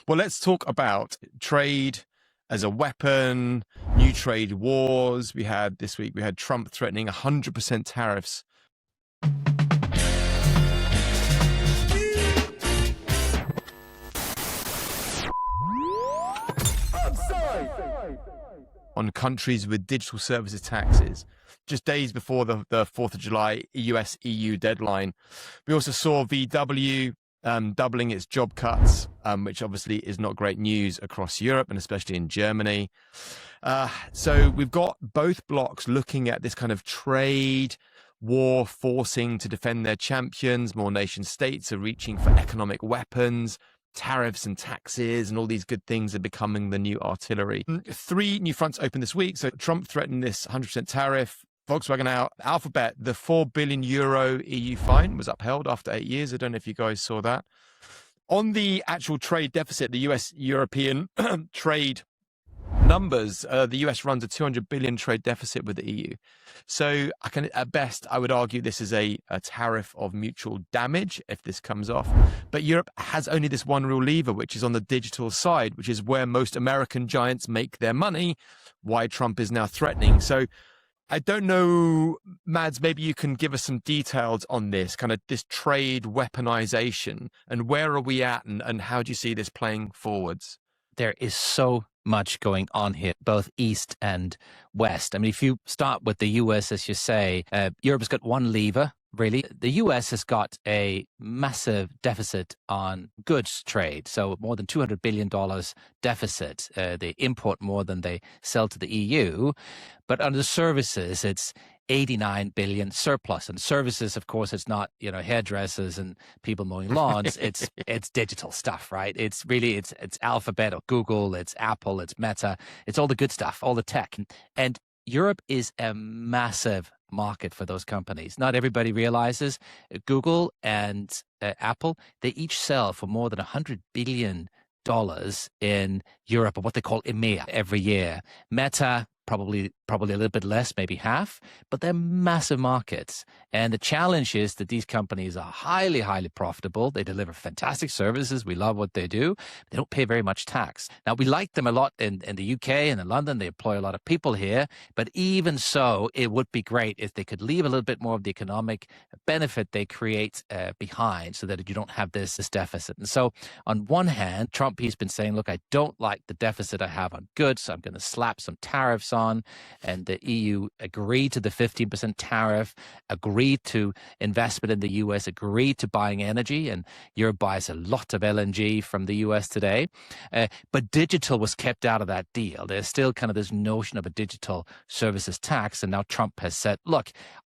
Well, let's talk about trade as a weapon, new trade wars. This week, we had Trump threatening 100% tariffs. On countries with digital services taxes, just days before the 4th of July US-EU deadline. We also saw VW doubling its job cuts, which obviously is not great news across Europe and especially in Germany. So we've got both blocs looking at this kind of trade war forcing to defend their champions. More nation states are reaching for economic weapons. Tariffs and taxes and all these good things are becoming the new artillery. 3 new fronts open this week. So Trump threatened this 100% tariff. Volkswagen out. Alphabet, the €4 billion EU fine was upheld after 8 years. I don't know if you guys saw that. On the actual trade deficit, the US-European trade numbers, the US runs a 200 billion trade deficit with the EU. So at best, I would argue this is a tariff of mutual damage if this comes off. But Europe has only this one real lever, which is on the digital side, which is where most American giants make their money, why Trump is now threatening. So I don't know, Mads, maybe you can give us some details on this, kind of this trade weaponization, and where are we at, and how do you see this playing forwards? There is so much going on here, both East and West. I mean, if you start with the US, as you say, Europe's got one lever, really. The US has got a massive deficit on goods trade, so more than $200 billion deficit. They import more than they sell to the EU. But under services, it's 89 billion surplus. And services, of course, it's not, hairdressers and people mowing lawns. It's digital stuff, right? It's Alphabet or Google, it's Apple, it's Meta, it's all the good stuff, all the tech. And Europe is a massive market for those companies. Not everybody realizes Google and Apple, they each sell for more than $100 billion in Europe, or what they call EMEA, every year. Meta, probably a little bit less, maybe half, but they're massive markets. And the challenge is that these companies are highly, highly profitable. They deliver fantastic services. We love what they do. They don't pay very much tax. Now, we like them a lot in the UK and in London. They employ a lot of people here. But even so, it would be great if they could leave a little bit more of the economic benefit they create behind, so that you don't have this deficit. And so on one hand, Trump, he's been saying, look, I don't like the deficit I have on goods, so I'm going to slap some tariffs on. And the EU agreed to the 15% tariff, agreed to investment in the US, agreed to buying energy, and Europe buys a lot of LNG from the US today. But digital was kept out of that deal. There's still kind of this notion of a digital services tax, and now Trump has said, look,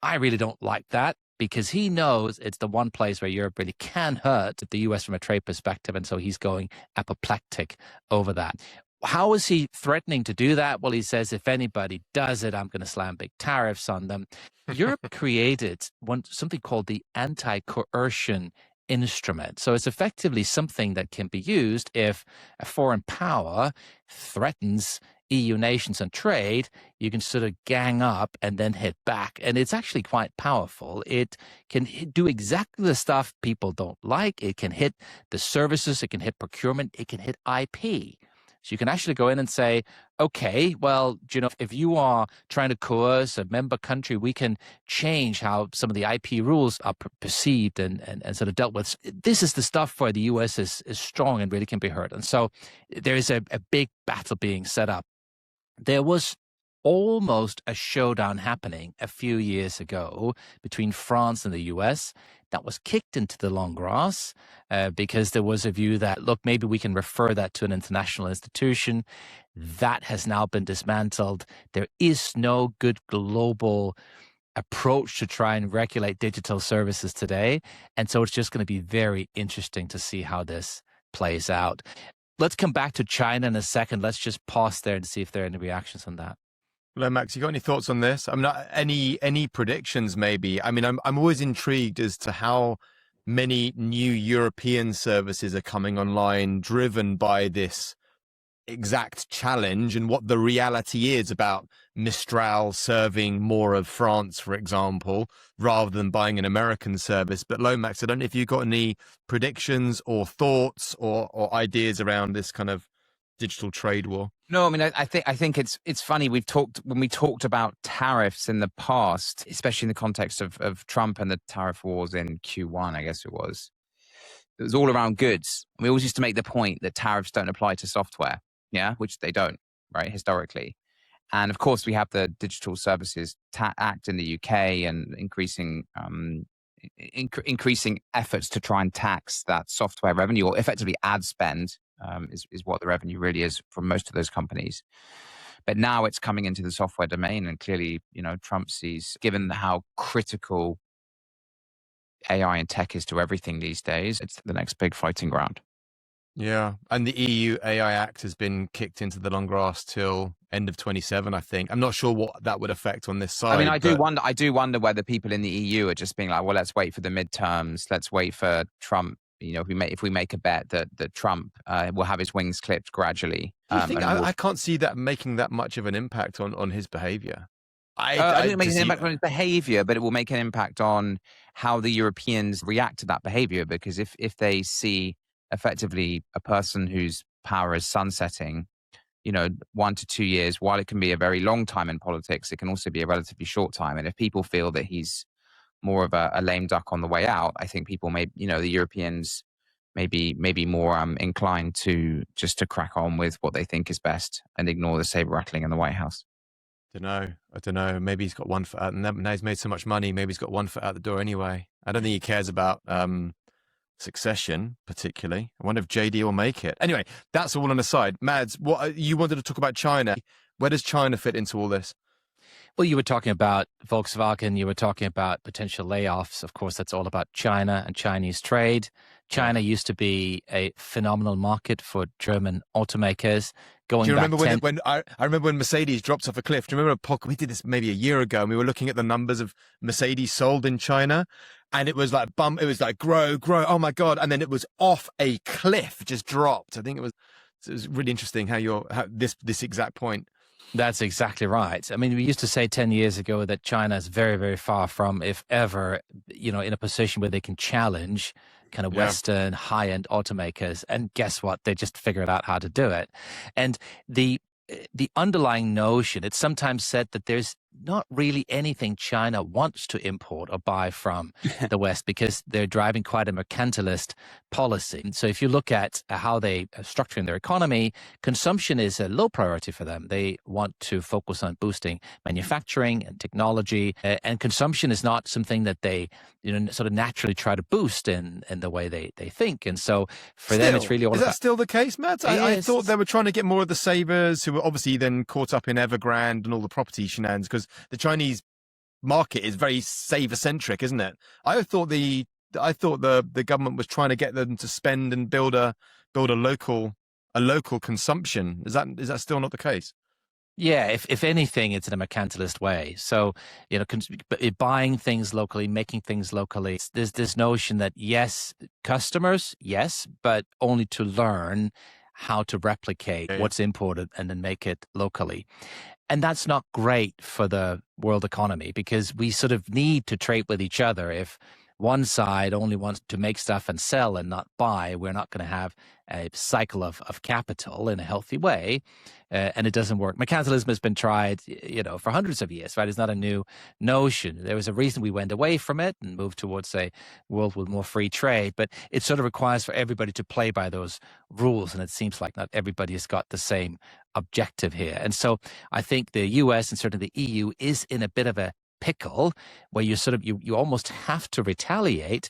I really don't like that, because he knows it's the one place where Europe really can hurt the US from a trade perspective, and so he's going apoplectic over that. How is he threatening to do that? Well, he says, if anybody does it, I'm going to slam big tariffs on them. Europe created something called the anti-coercion instrument. So it's effectively something that can be used if a foreign power threatens EU nations on trade. You can sort of gang up and then hit back. And it's actually quite powerful. It can do exactly the stuff people don't like. It can hit the services. It can hit procurement. It can hit IP. So you can actually go in and say, okay, well, if you are trying to coerce a member country, we can change how some of the IP rules are perceived and sort of dealt with. This is the stuff where the US is strong and really can be hurt. And so there is a big battle being set up. There was almost a showdown happening a few years ago between France and the US that was kicked into the long grass because there was a view that, look, maybe we can refer that to an international institution. That has now been dismantled. There is no good global approach to try and regulate digital services today. And so it's just going to be very interesting to see how this plays out. Let's come back to China in a second. Let's just pause there and see if there are any reactions on that. Hello, Max. You got any thoughts on this? I mean, any predictions maybe? I mean, I'm always intrigued as to how many new European services are coming online, driven by this exact challenge and what the reality is about Mistral serving more of France, for example, rather than buying an American service. But Lomax, I don't know if you've got any predictions or thoughts or ideas around this kind of digital trade war. No, I mean, I think it's funny. When we talked about tariffs in the past, especially in the context of Trump and the tariff wars in Q1, I guess it was all around goods. And we always used to make the point that tariffs don't apply to software, which they don't, right, historically. And of course, we have the Digital Services Act in the UK and increasing efforts to try and tax that software revenue, or effectively ad spend, is what the revenue really is for most of those companies. But now it's coming into the software domain, and clearly, Trump sees, given how critical AI and tech is to everything these days, it's the next big fighting ground. Yeah, and the EU AI Act has been kicked into the long grass till end of 27, I think. I'm not sure what that would affect on this side. I mean, I do wonder whether people in the EU are just being like, well, let's wait for the midterms, let's wait for Trump. If we make a bet that Trump will have his wings clipped gradually. I can't see that making that much of an impact on his behavior. I don't make an impact on his behavior, but it will make an impact on how the Europeans react to that behavior. Because if they see effectively a person whose power is sunsetting, 1 to 2 years, while it can be a very long time in politics, it can also be a relatively short time. And if people feel that he's more of a lame duck on the way out, I think people the Europeans may be more inclined to crack on with what they think is best and ignore the saber rattling in the White House. I don't know. Maybe he's got one foot out, and now he's made so much money. Maybe he's got one foot out the door anyway. I don't think he cares about succession particularly. I wonder if JD will make it. Anyway, that's all on the side. Mads, what you wanted to talk about China. Where does China fit into all this? Well, you were talking about Volkswagen. You were talking about potential layoffs. Of course, that's all about China and Chinese trade. China used to be a phenomenal market for German automakers. Do you remember when I remember when Mercedes dropped off a cliff? Do you remember we did this maybe a year ago, and we were looking at the numbers of Mercedes sold in China, and it was like grow, oh my god, and then it was off a cliff, just dropped. I think it was really interesting how this exact point. That's exactly right. I mean, we used to say 10 years ago that China is very, very far from, if ever, in a position where they can challenge kind of Western high-end automakers. And guess what? They just figured out how to do it. And the underlying notion, it's sometimes said that there's not really anything China wants to import or buy from the West because they're driving quite a mercantilist policy. And so if you look at how they are structuring their economy, consumption is a low priority for them. They want to focus on boosting manufacturing and technology, and consumption is not something that they sort of naturally try to boost in the way they think. And so for them, it's really all about... Is that still the case, Matt? I thought they were trying to get more of the savers who were obviously then caught up in Evergrande and all the property shenanigans, because the Chinese market is very saver-centric, isn't it? I thought the government was trying to get them to spend and build a local consumption. Is that still not the case? Yeah, if anything, it's in a mercantilist way. So, buying things locally, making things locally. There's this notion that yes, customers, yes, but only to learn how to replicate what's imported and then make it locally. And that's not great for the world economy, because we sort of need to trade with each other. If one side only wants to make stuff and sell and not buy, we're not going to have a cycle of capital in a healthy way, and it doesn't work. Mercantilism has been tried, for hundreds of years, right? It's not a new notion. There was a reason we went away from it and moved towards a world with more free trade, but it sort of requires for everybody to play by those rules, and it seems like not everybody has got the same objective here. And so I think the US and certainly the EU is in a bit of a pickle where you almost have to retaliate,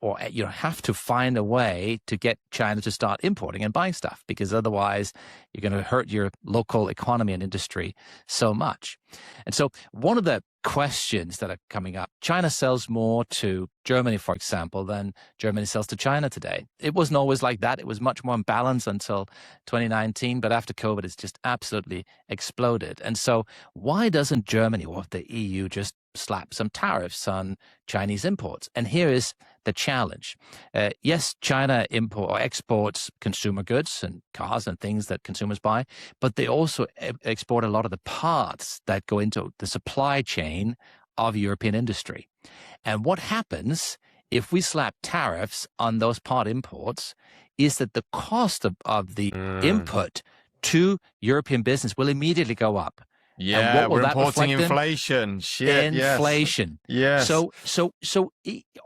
or you have to find a way to get China to start importing and buying stuff, because otherwise you're going to hurt your local economy and industry so much. And so one of the questions that are coming up, China sells more to Germany, for example, than Germany sells to China today. It wasn't always like that. It was much more imbalanced until 2019, but after COVID, it's just absolutely exploded. And so why doesn't Germany or the EU just slap some tariffs on Chinese imports. And here is the challenge. Yes, China exports consumer goods and cars and things that consumers buy, but they also export a lot of the parts that go into the supply chain of European industry. And what happens if we slap tariffs on those part imports is that the cost of the input to European business will immediately go up. Yeah, and what will we're that importing reflect inflation. Shit, inflation. Yes. So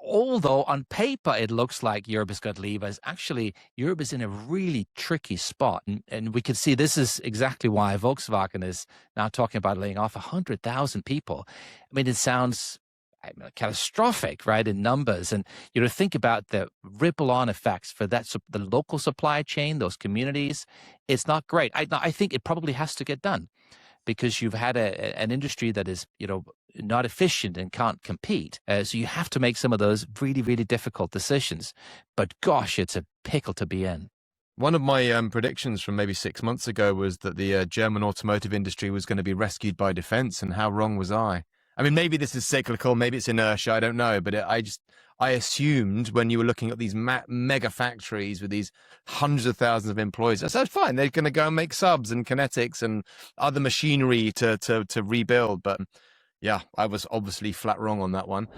although on paper it looks like Europe has got levers, actually Europe is in a really tricky spot. And we can see this is exactly why Volkswagen is now talking about laying off 100,000 people. I mean, it sounds catastrophic, right, in numbers. And, think about the ripple-on effects for the local supply chain, those communities. It's not great. I think it probably has to get done, because you've had an industry that is, not efficient and can't compete. So you have to make some of those really, really difficult decisions. But gosh, it's a pickle to be in. One of my predictions from maybe 6 months ago was that the German automotive industry was going to be rescued by defense, and how wrong was I? I mean, maybe this is cyclical, maybe it's inertia, I don't know, but I assumed when you were looking at these mega factories with these hundreds of thousands of employees, I said, fine, they're going to go and make subs and kinetics and other machinery to rebuild. But yeah, I was obviously flat wrong on that one.